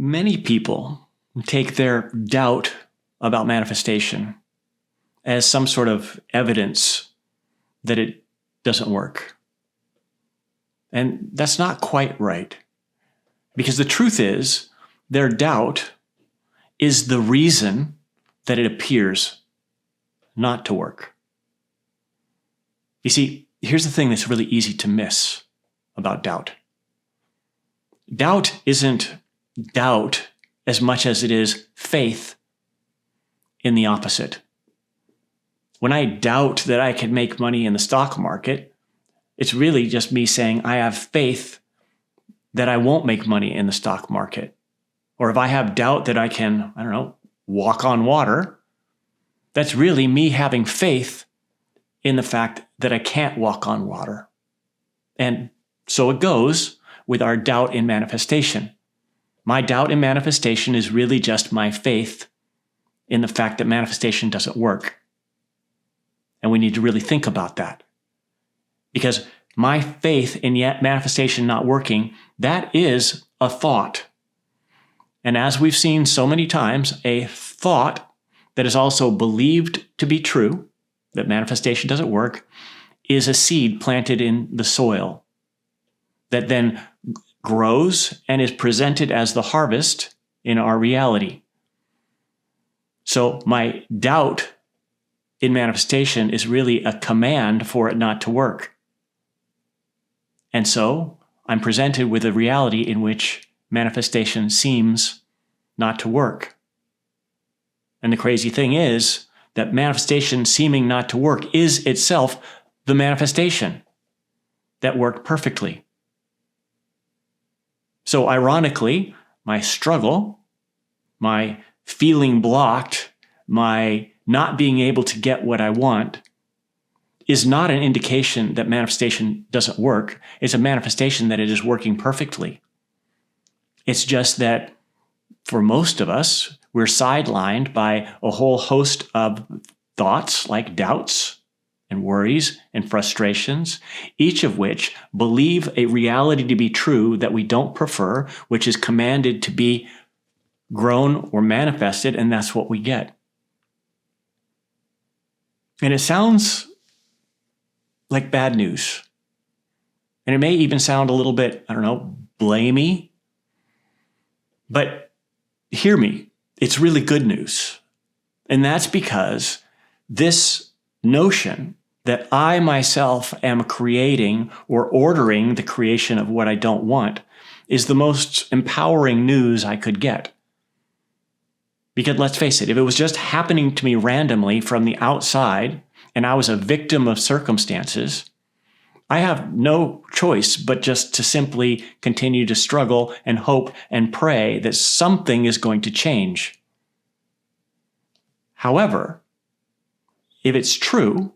Many people take their doubt about manifestation as some sort of evidence that it doesn't work. And that's not quite right. Because the truth is, their doubt is the reason that it appears not to work. You see, here's the thing that's really easy to miss about doubt. Doubt isn't doubt as much as it is faith in the opposite. When I doubt that I can make money in the stock market, it's really just me saying I have faith that I won't make money in the stock market. Or if I have doubt that I can, walk on water, that's really me having faith in the fact that I can't walk on water. And so it goes with our doubt in manifestation. My doubt in manifestation is really just my faith in the fact that manifestation doesn't work. And we need to really think about that. Because my faith in manifestation not working, that is a thought. And as we've seen so many times, a thought that is also believed to be true, that manifestation doesn't work, is a seed planted in the soil that then grows and is presented as the harvest in our reality. So my doubt in manifestation is really a command for it not to work. And so I'm presented with a reality in which manifestation seems not to work. And the crazy thing is that manifestation seeming not to work is itself the manifestation that worked perfectly. So ironically, my struggle, my feeling blocked, my not being able to get what I want is not an indication that manifestation doesn't work. It's a manifestation that it is working perfectly. It's just that for most of us, we're sidelined by a whole host of thoughts like doubts and worries and frustrations, each of which believe a reality to be true that we don't prefer, which is commanded to be grown or manifested, and that's what we get. And it sounds like bad news. And it may even sound a little bit, blamey. But hear me, it's really good news. And that's because this notion that I myself am creating or ordering the creation of what I don't want is the most empowering news I could get. Because let's face it, if it was just happening to me randomly from the outside and I was a victim of circumstances, I have no choice but just to simply continue to struggle and hope and pray that something is going to change. However, if it's true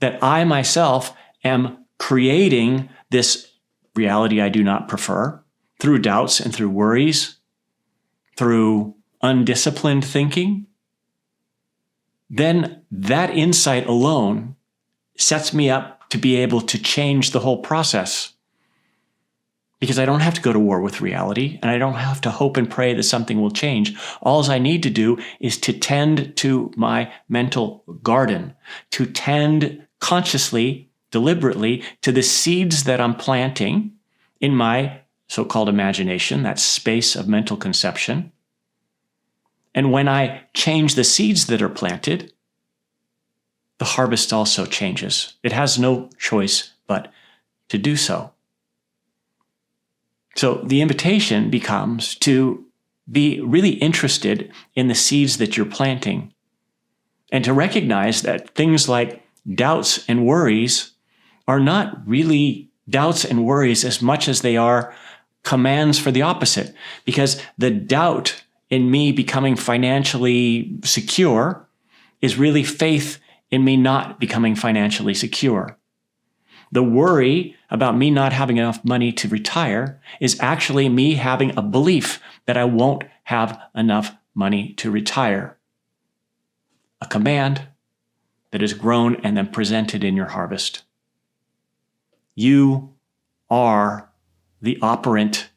that I myself am creating this reality I do not prefer through doubts and through worries, through undisciplined thinking, then that insight alone sets me up to be able to change the whole process. Because I don't have to go to war with reality, and I don't have to hope and pray that something will change. All I need to do is to tend to my mental garden, to tend consciously, deliberately to the seeds that I'm planting in my so-called imagination, that space of mental conception. And when I change the seeds that are planted, the harvest also changes. It has no choice but to do so. So the invitation becomes to be really interested in the seeds that you're planting and to recognize that things like doubts and worries are not really doubts and worries as much as they are commands for the opposite. Because the doubt in me becoming financially secure is really faith in me not becoming financially secure. The worry about me not having enough money to retire is actually me having a belief that I won't have enough money to retire. A command that is grown and then presented in your harvest. You are the operant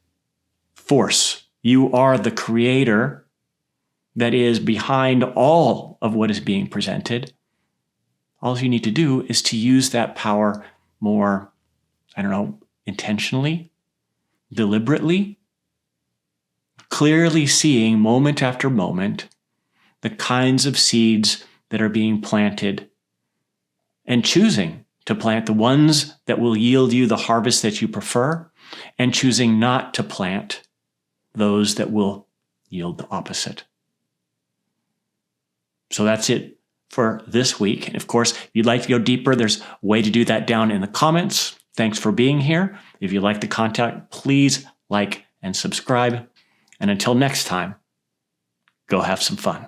force You are the creator that is behind all of what is being presented. All you need to do is to use that power more, intentionally, deliberately, clearly seeing moment after moment the kinds of seeds that are being planted and choosing to plant the ones that will yield you the harvest that you prefer and choosing not to plant those that will yield the opposite. So that's it for this week. And of course, if you'd like to go deeper, there's a way to do that down in the comments. Thanks for being here. If you like the content, please like and subscribe. And until next time, go have some fun.